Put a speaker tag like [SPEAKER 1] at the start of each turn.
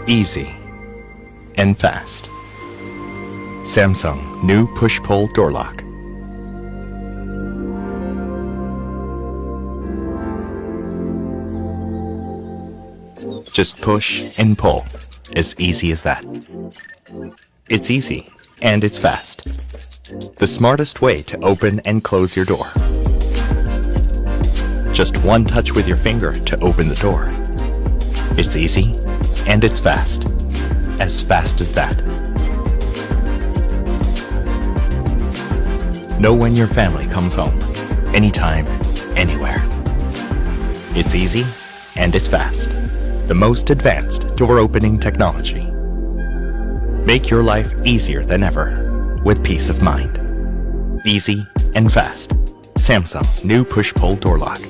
[SPEAKER 1] easy, and fast. Samsung new push-pull door lock. Just push and pull, as easy as that. It's easy, and it's fast. The smartest way to open and close your door. Just one touch with your finger to open the door. It's easy, and it's fast. As fast as that. Know when your family comes home. Anytime, anywhere. It's easy, and it's fast. The most advanced door opening technology. Make your life easier than ever with peace of mind. Easy and fast. Samsung new push-pull door lock.